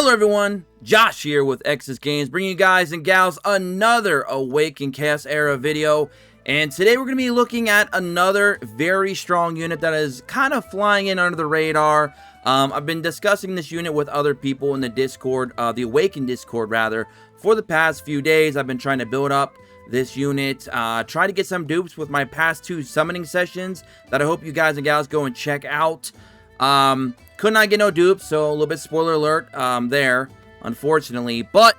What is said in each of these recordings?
Hello everyone, Josh here with X's Games, bringing you guys and gals another Awaken Chaos Era video. And today we're going to be looking at another very strong unit that is kind of flying in under the radar. I've been discussing this unit with other people in the Discord, the Awaken Discord rather, for the past few days. I've been trying to build up this unit, try to get some dupes with my past 2 summoning sessions that I hope you guys and gals go and check out. Could not get no dupes, so a little bit spoiler alert there, unfortunately. But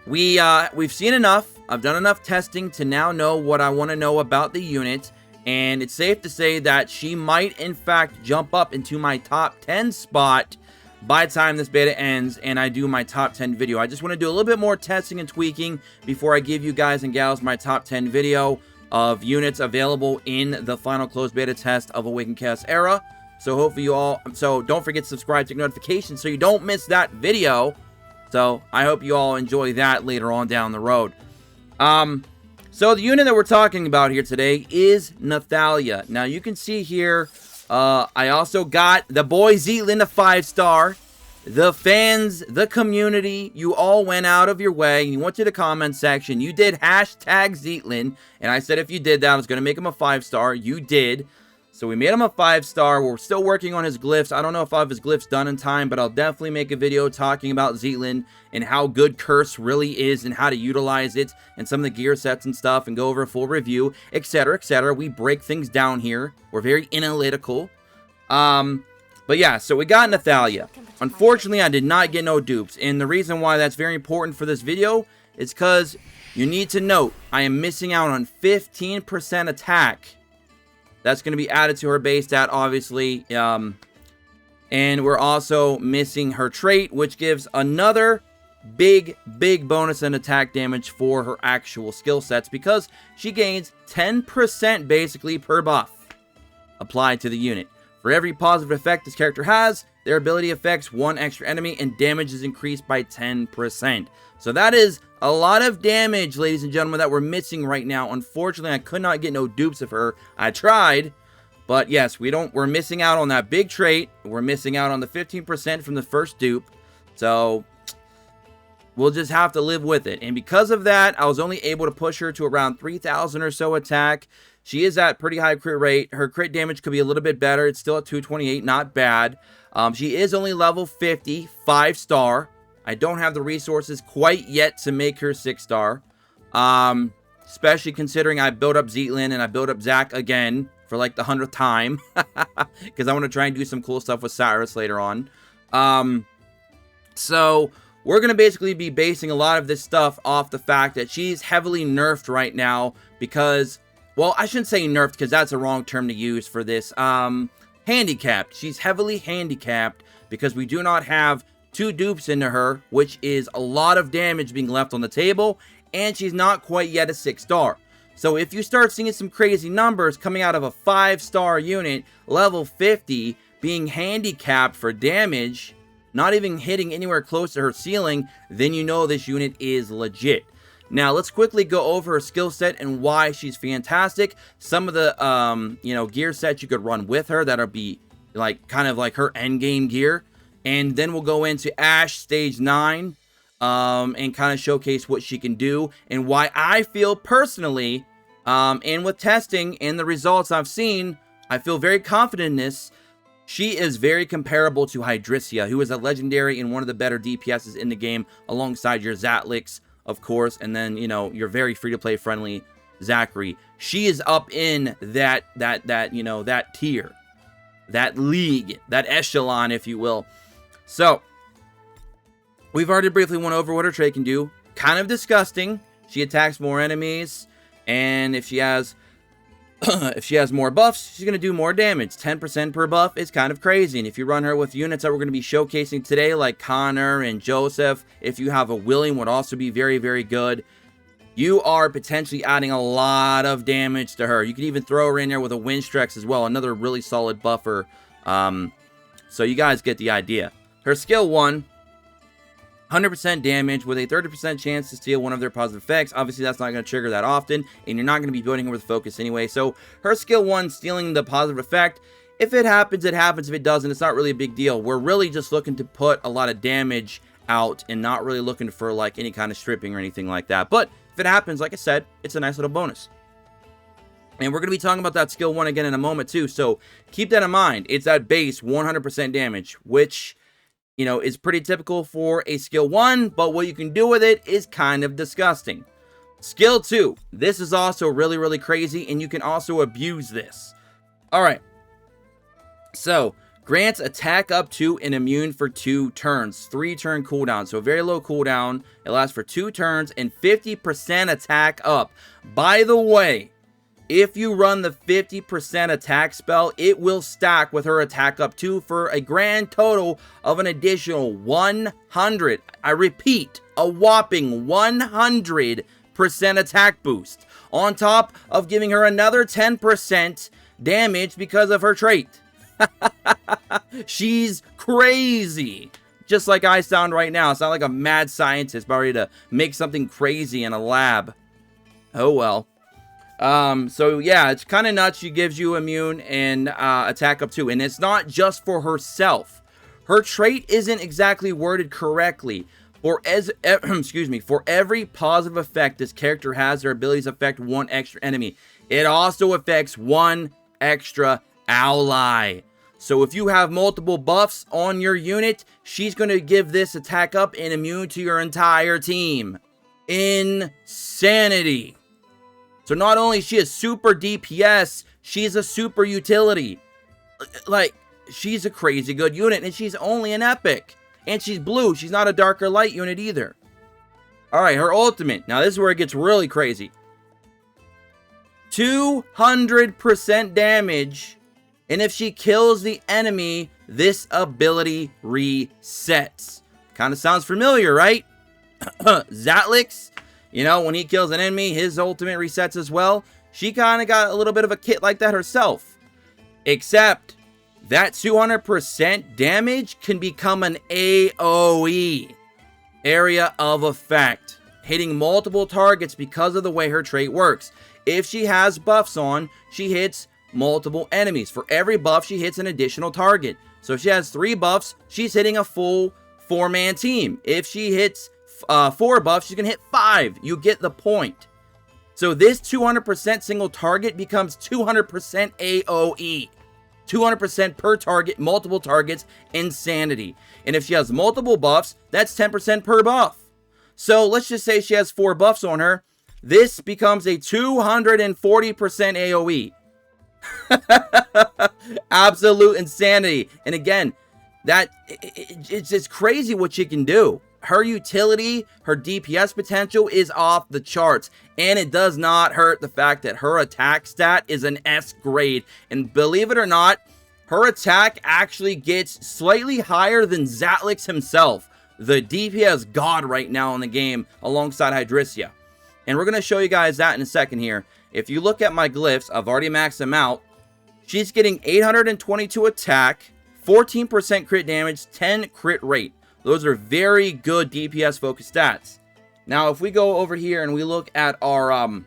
we've seen enough. I've done enough testing to now know what I want to know about the unit, and it's safe to say that she might in fact jump up into my top 10 spot by the time this beta ends and I do my top 10 video. I just want to do a little bit more testing and tweaking before I give you guys and gals my top 10 video of units available in the final closed beta test of Awaken Chaos Era. So hopefully you all, don't forget to subscribe, take notifications so you don't miss that video. So I hope you all enjoy that later on down the road. So the unit that we're talking about here today is Nathalia. Now you can see here, I also got the boy Zeatlin, a 5-star. The fans, the community, you all went out of your way. You went to the comment section. You did hashtag Zeatlin. And I said if you did that, I was going to make him a 5-star. You did. So we made him a 5-star. We're still working on his glyphs. I don't know if I have his glyphs done in time, but I'll definitely make a video talking about Zeatlin and how good Curse really is and how to utilize it and some of the gear sets and stuff and go over a full review, etc., etc. We break things down here. We're very analytical. But yeah, so we got Nathalia. Unfortunately, I did not get no dupes, and the reason why that's very important for this video is because you need to note I am missing out on 15% attack. That's going to be added to her base stat, obviously. And we're also missing her trait, which gives another big bonus in attack damage for her actual skill sets, because she gains 10% basically per buff applied to the unit. For every positive effect this character has, their ability affects 1 extra enemy and damage is increased by 10%. So that is a lot of damage, ladies and gentlemen, that we're missing right now. Unfortunately, I could not get no dupes of her. I tried, but yes, we're missing out on that big trait. We're missing out on the 15% from the first dupe. So we'll just have to live with it. And because of that, I was only able to push her to around 3,000 or so attack. She is at pretty high crit rate. Her crit damage could be a little bit better. It's still at 228, not bad. She is only level 50, 5-star. I don't have the resources quite yet to make her 6-star. Especially considering I built up Zeatlin and I built up Zach again for like the 100th time. Because I want to try and do some cool stuff with Cyrus later on. So we're going to basically be basing a lot of this stuff off the fact that she's heavily nerfed right now because, well, I shouldn't say nerfed because that's a wrong term to use for this. Handicapped. She's heavily handicapped because we do not have 2 dupes into her, which is a lot of damage being left on the table, and she's not quite yet a 6-star. So if you start seeing some crazy numbers coming out of a 5-star unit, level 50, being handicapped for damage, not even hitting anywhere close to her ceiling, then you know this unit is legit. Now, let's quickly go over her skill set and why she's fantastic. Some of the, gear sets you could run with her that'll be like kind of like her endgame gear. And then we'll go into Ash Stage 9 and kind of showcase what she can do and why I feel personally, and with testing and the results I've seen, I feel very confident in this. She is very comparable to Hydricia, who is a legendary and one of the better DPSs in the game alongside your Zatlix, of course, and then, your very free-to-play friendly Zachary. She is up in that tier, that league, that echelon, if you will. So, we've already briefly went over what her trait can do. Kind of disgusting. She attacks more enemies, and if she has more buffs, she's going to do more damage. 10% per buff is kind of crazy. And if you run her with units that we're going to be showcasing today, like Connor and Joseph, if you have a William, would also be very, very good. You are potentially adding a lot of damage to her. You could even throw her in there with a Windstrex as well, another really solid buffer. So you guys get the idea. Her skill 1, 100% damage with a 30% chance to steal one of their positive effects. Obviously, that's not going to trigger that often, and you're not going to be building her with focus anyway. So her skill 1, stealing the positive effect, if it happens, it happens. If it doesn't, it's not really a big deal. We're really just looking to put a lot of damage out and not really looking for like any kind of stripping or anything like that. But if it happens, like I said, it's a nice little bonus. And we're going to be talking about that skill 1 again in a moment too. So keep that in mind. It's at base 100% damage, which, you know, is pretty typical for a skill 1. But what you can do with it is kind of disgusting. Skill 2. This is also really, really crazy. And you can also abuse this. All right. So grants attack up to and immune for 2 turns. 3-turn cooldown. So very low cooldown. It lasts for 2 turns and 50% attack up. By the way, if you run the 50% attack spell, it will stack with her attack up to for a grand total of an additional 100. I repeat, a whopping 100% attack boost. On top of giving her another 10% damage because of her trait. She's crazy. Just like I sound right now. I sound like a mad scientist about ready to make something crazy in a lab. Oh well. So yeah, it's kind of nuts. She gives you immune and attack up to, and it's not just for herself. Her trait isn't exactly worded correctly. For every positive effect this character has, their abilities affect 1 extra enemy. It also affects 1 extra ally. So if you have multiple buffs on your unit, she's going to give this attack up and immune to your entire team. Insanity. So not only is she a super DPS, she's a super utility. Like, she's a crazy good unit, and she's only an epic. And she's blue. She's not a dark or light unit either. Alright, her ultimate. Now this is where it gets really crazy. 200% damage. And if she kills the enemy, this ability resets. Kind of sounds familiar, right? Zatlix, you know, when he kills an enemy, his ultimate resets as well. She kind of got a little bit of a kit like that herself. Except that 200% damage can become an AoE, area of effect, hitting multiple targets because of the way her trait works. If she has buffs on, she hits multiple enemies. For every buff, she hits an additional target. So if she has 3 buffs, she's hitting a full 4-man team. If she hits 4 buffs, she's going to hit 5. You get the point. So this 200% single target becomes 200% AoE. 200% per target, multiple targets, insanity. And if she has multiple buffs, that's 10% per buff. So let's just say she has 4 buffs on her. This becomes a 240% AoE. Absolute insanity. And again, it's crazy what she can do. Her utility, her DPS potential is off the charts. And it does not hurt the fact that her attack stat is an S grade. And believe it or not, her attack actually gets slightly higher than Zatlix himself, the DPS god right now in the game, alongside Hydricia. And we're going to show you guys that in a second here. If you look at my glyphs, I've already maxed them out. She's getting 822 attack, 14% crit damage, 10 crit rate. Those are very good DPS focused stats. Now, if we go over here and we look at our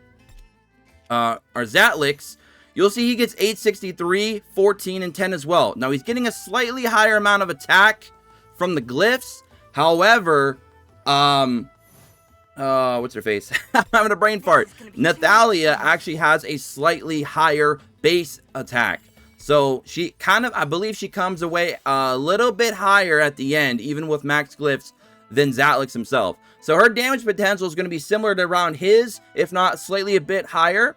Zatlix, you'll see he gets 863, 14, and 10 as well. Now, he's getting a slightly higher amount of attack from the glyphs. However, what's her face? I'm having a brain fart. Nathalia actually has a slightly higher base attack. So she kind of, I believe she comes away a little bit higher at the end, even with max glyphs, than Zatlix himself. So her damage potential is going to be similar to around his, if not slightly a bit higher.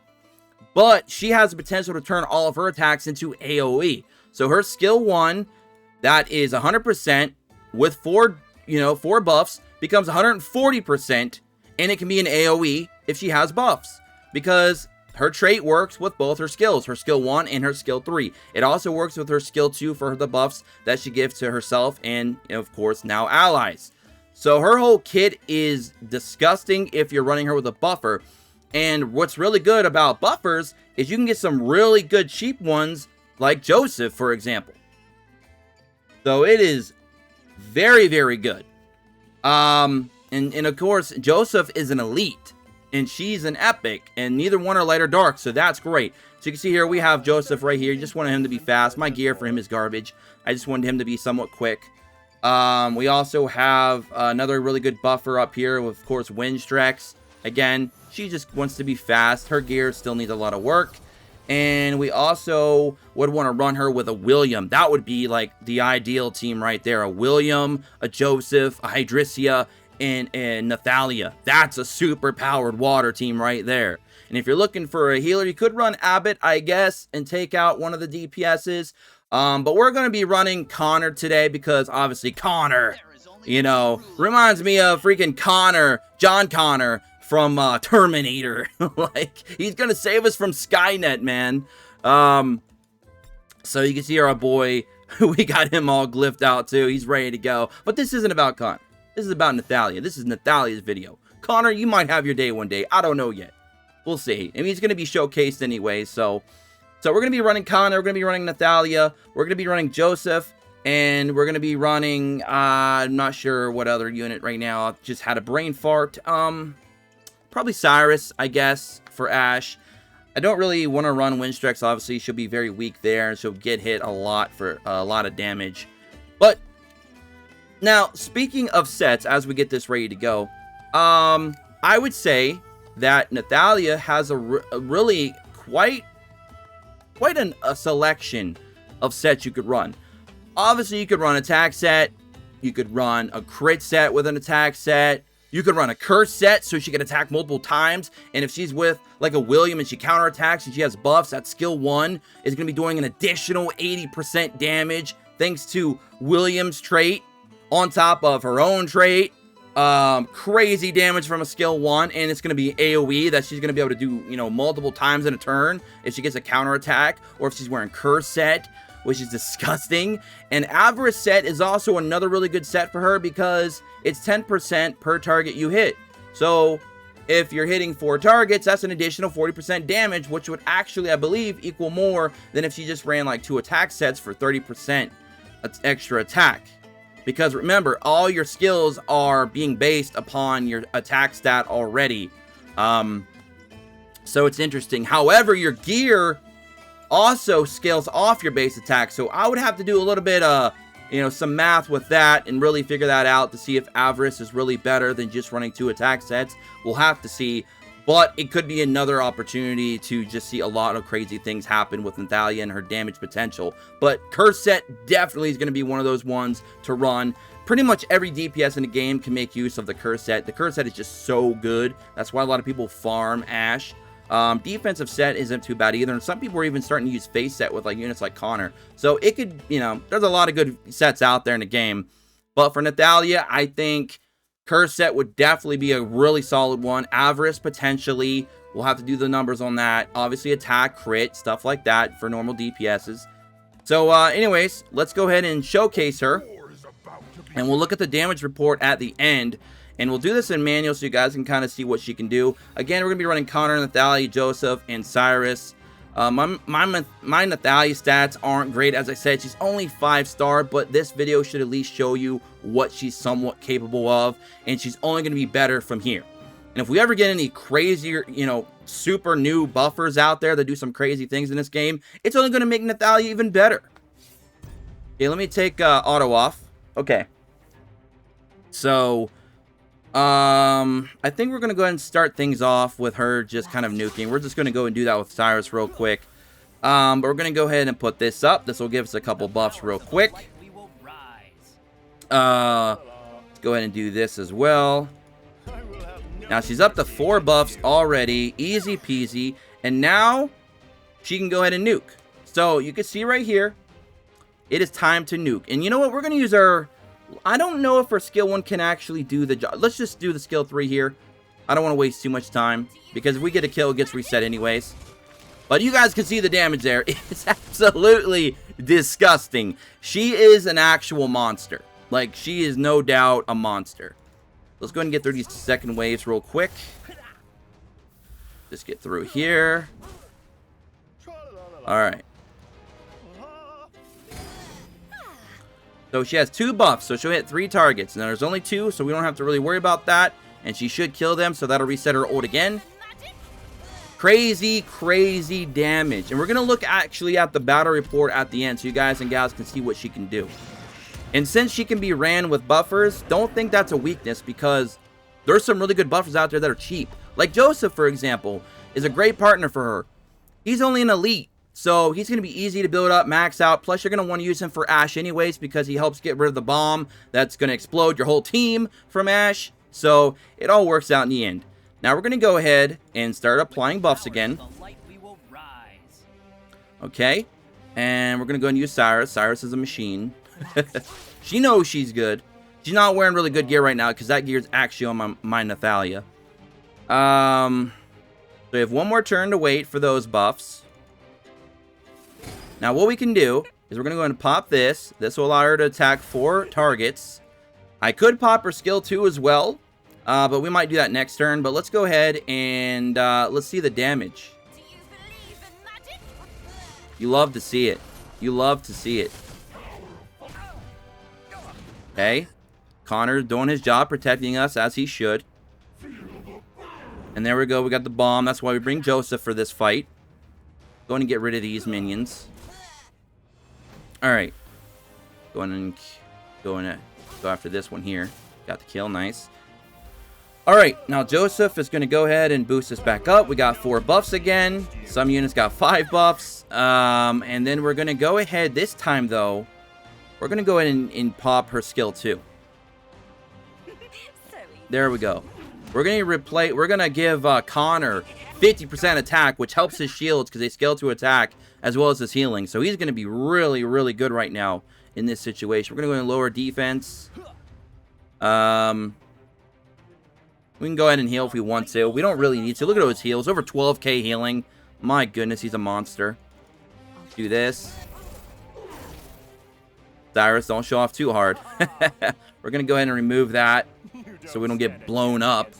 But she has the potential to turn all of her attacks into AoE. So her skill 1, that is 100% with 4 buffs, becomes 140%, and it can be an AoE if she has buffs, because her trait works with both her skills, her skill 1 and her skill 3. It also works with her skill 2 for the buffs that she gives to herself and, of course, now allies. So her whole kit is disgusting if you're running her with a buffer. And what's really good about buffers is you can get some really good cheap ones, like Joseph, for example. So it is very, very good. And of course, Joseph is an elite, and she's an epic, and neither one are light or dark, so that's great. So you can see here, we have Joseph right here. You just wanted him to be fast. My gear for him is garbage. I just wanted him to be somewhat quick. We also have another really good buffer up here with, of course, Windstrex. Again, she just wants to be fast. Her gear still needs a lot of work. And we also would want to run her with a William. That would be like the ideal team right there. A William, a Joseph, a Hydricia, and Nathalia. That's a super powered water team right there. And if you're looking for a healer, you could run Abbott, I guess, and take out one of the DPSs. But we're going to be running Connor today because obviously Connor, you know, reminds me of freaking Connor, John Connor from Terminator. Like, he's going to save us from Skynet, man. So you can see our boy, we got him all glyphed out too. He's ready to go. But this isn't about Connor. This is about Nathalia. This is Nathalia's video. Connor, you might have your day one day. I don't know yet. We'll see. I mean, he's going to be showcased anyway, so we're going to be running Connor, we're going to be running Nathalia, we're going to be running Joseph, and we're going to be running, I'm not sure what other unit right now. I just had a brain fart. Probably Cyrus, I guess, for Ashe. I don't really want to run Windstrex, obviously. She'll be very weak there, and she'll get hit a lot for a lot of damage. But, now, speaking of sets, as we get this ready to go, I would say that Nathalia has a really quite a selection of sets you could run. Obviously, you could run attack set. You could run a crit set with an attack set. You could run a curse set so she can attack multiple times. And if she's with like a William and she counterattacks and she has buffs, that skill 1 is going to be doing an additional 80% damage thanks to William's trait on top of her own trait. Crazy damage from a skill 1, and it's going to be AoE that she's going to be able to do, you know, multiple times in a turn if she gets a counterattack, or if she's wearing curse set, which is disgusting. And Avarice set is also another really good set for her because it's 10% per target you hit. So if you're hitting 4 targets, that's an additional 40% damage, which would actually, I believe, equal more than if she just ran like 2 attack sets for 30% extra attack. Because remember, all your skills are being based upon your attack stat already. So it's interesting. However, your gear also scales off your base attack. So I would have to do a little bit of, you know, some math with that and really figure that out to see if Avarice is really better than just running 2 attack sets. We'll have to see. But it could be another opportunity to just see a lot of crazy things happen with Nathalia and her damage potential. But Curse Set definitely is going to be one of those ones to run. Pretty much every DPS in the game can make use of the Curse Set. The Curse Set is just so good. That's why a lot of people farm Ashe. Defensive set isn't too bad either. And some people are even starting to use face set with like units like Connor. So it could, you know, there's a lot of good sets out there in the game. But for Nathalia, I think Curse set would definitely be a really solid one. Avarice, potentially. We'll have to do the numbers on that. Obviously, attack, crit, stuff like that for normal DPSs. So, anyways, let's go ahead and showcase her. And we'll look at the damage report at the end. And we'll do this in manual so you guys can kind of see what she can do. Again, we're going to be running Connor, Nathalia, Joseph, and Cyrus. My Nathalia stats aren't great. As I said, she's only 5-star, but this video should at least show you what she's somewhat capable of, and she's only going to be better from here. And if we ever get any crazier, you know, super new buffers out there that do some crazy things in this game, it's only going to make Nathalia even better. Okay, let me take auto off. Okay. So, I think we're going to go ahead and start things off with her just kind of nuking. We're just going to go and do that with Cyrus real quick. But we're going to go ahead and put this up. This will give us a couple buffs real quick. Let's go ahead and do this as well. Now she's up to 4 buffs already. Easy peasy. And now she can go ahead and nuke. So you can see right here, it is time to nuke. And you know what? We're going to use our... I don't know if our skill 1 can actually do the job. Let's just do the skill 3 here. I don't want to waste too much time, because if we get a kill, it gets reset anyways. But you guys can see the damage there. It's absolutely disgusting. She is an actual monster. Like, she is no doubt a monster. Let's go ahead and get through these second waves real quick. Just get through here. Alright. So she has 2 buffs, so she'll hit 3 targets. Now there's only 2, so we don't have to really worry about that. And she should kill them, so that'll reset her ult again. Crazy, crazy damage. And we're going to look actually at the battle report at the end, so you guys and gals can see what she can do. And since she can be ran with buffers, don't think that's a weakness, because there's some really good buffers out there that are cheap. Like Joseph, for example, is a great partner for her. He's only an elite, so he's going to be easy to build up, max out. Plus, you're going to want to use him for Ashe anyways, because he helps get rid of the bomb that's going to explode your whole team from Ashe. So it all works out in the end. Now we're going to go ahead and start applying buffs again. Okay. And we're going to go and use Cyrus. Cyrus is a machine. She knows she's good. She's not wearing really good gear right now, because that gear is actually on my Nathalia. So we have one more turn to wait for those buffs. Now what we can do is we're going to go ahead and pop this. This will allow her to attack 4 targets. I could pop her skill 2 as well, but we might do that next turn. But let's go ahead and let's see the damage. You love to see it. You love to see it. Okay. Connor doing his job, protecting us as he should. And there we go. We got the bomb. That's why we bring Joseph for this fight. Going to get rid of these minions. Alright. Go after this one here. Got the kill. Nice. Alright. Now Joseph is going to go ahead and boost us back up. We got 4 buffs again. Some units got 5 buffs. And then we're going to go ahead this time, though. We're going to go ahead and pop her skill 2. There we go. We're going to give Connor 50% attack, which helps his shields because they scale to attack as well as his healing. So he's going to be really, really good right now in this situation. We're going to go and lower defense. We can go ahead and heal if we want to. We don't really need to. Look at those heals. Over 12k healing. My goodness, he's a monster. Do this. Cyrus, don't show off too hard. We're going to go ahead and remove that so we don't get blown up.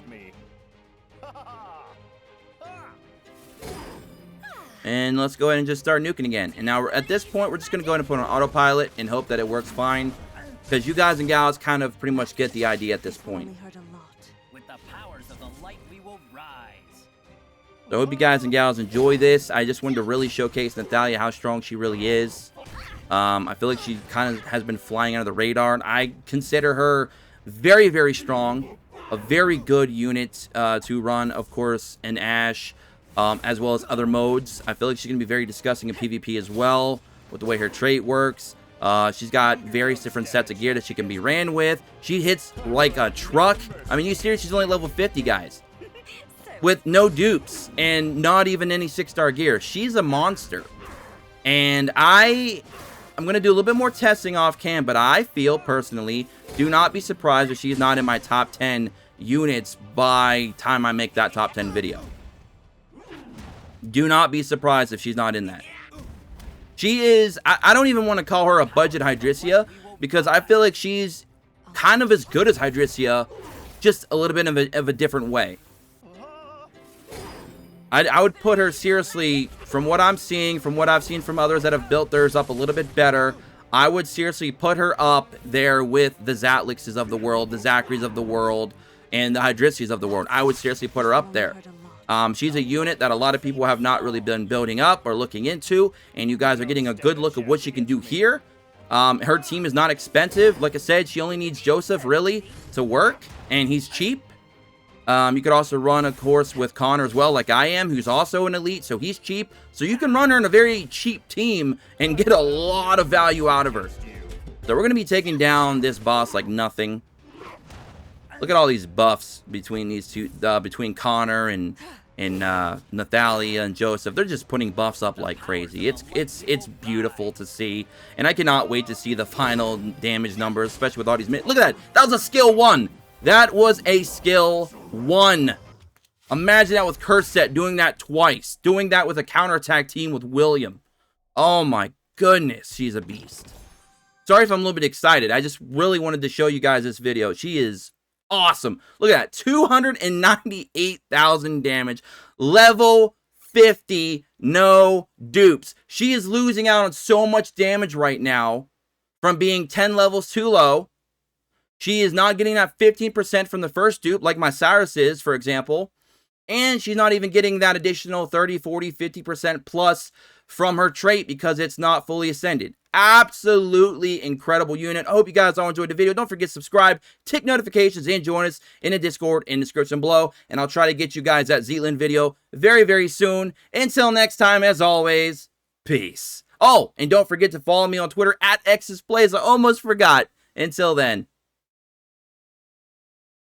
And let's go ahead and just start nuking again. And now at this point, we're just going to go ahead and put on autopilot and hope that it works fine. Because you guys and gals kind of pretty much get the idea at this point. So I hope you guys and gals enjoy this. I just wanted to really showcase Nathalia, how strong she really is. I feel like she kind of has been flying under the radar. And I consider her very, very strong. A very good unit to run, of course, in Ashe. As well as other modes. I feel like she's going to be very disgusting in PvP as well, with the way her trait works. She's got various different sets of gear that she can be ran with. She hits like a truck. I mean, you serious? She's only level 50, guys. With no dupes and not even any 6-star gear. She's a monster. And I'm going to do a little bit more testing off cam, but I feel personally, do not be surprised if she's not in my top 10 units by time I make that top 10 video. Do not be surprised if she's not in that. She is, I don't even want to call her a budget Hydricia, because I feel like she's kind of as good as Hydricia, just a little bit of a different way. I would put her seriously, from what I'm seeing, from what I've seen from others that have built theirs up a little bit better, I would seriously put her up there with the Zatlixes of the world, the Zacharies of the world, and the Hydricias of the world. I would seriously put her up there. She's a unit that a lot of people have not really been building up or looking into, and you guys are getting a good look at what she can do here. Her team is not expensive. Like I said, she only needs Joseph, really, to work, and he's cheap. You could also run, of course, with Connor as well, like I am, who's also an elite, so he's cheap. So you can run her in a very cheap team and get a lot of value out of her. So we're going to be taking down this boss like nothing. Look at all these buffs between these two, between Connor and Nathalia and Joseph. They're just putting buffs up like crazy. It's beautiful to see, and I cannot wait to see the final damage numbers, especially with all these. Look at that! That was a skill 1. That was a skill 1. Imagine that with Curset doing that twice, doing that with a counterattack team with William. Oh my goodness, she's a beast. Sorry if I'm a little bit excited. I just really wanted to show you guys this video. She is awesome. Look at that. 298,000 damage. Level 50. No dupes. She is losing out on so much damage right now from being 10 levels too low. She is not getting that 15% from the first dupe like my Cyrus is, for example. And she's not even getting that additional 30, 40, 50% plus from her trait because it's not fully ascended. Absolutely incredible unit. I hope you guys all enjoyed the video. Don't forget to subscribe, tick notifications, and join us in the Discord in the description below. And I'll try to get you guys that Zealand video very, very soon. Until next time, as always, peace. Oh, and don't forget to follow me on Twitter at XSPlays. I almost forgot. Until then.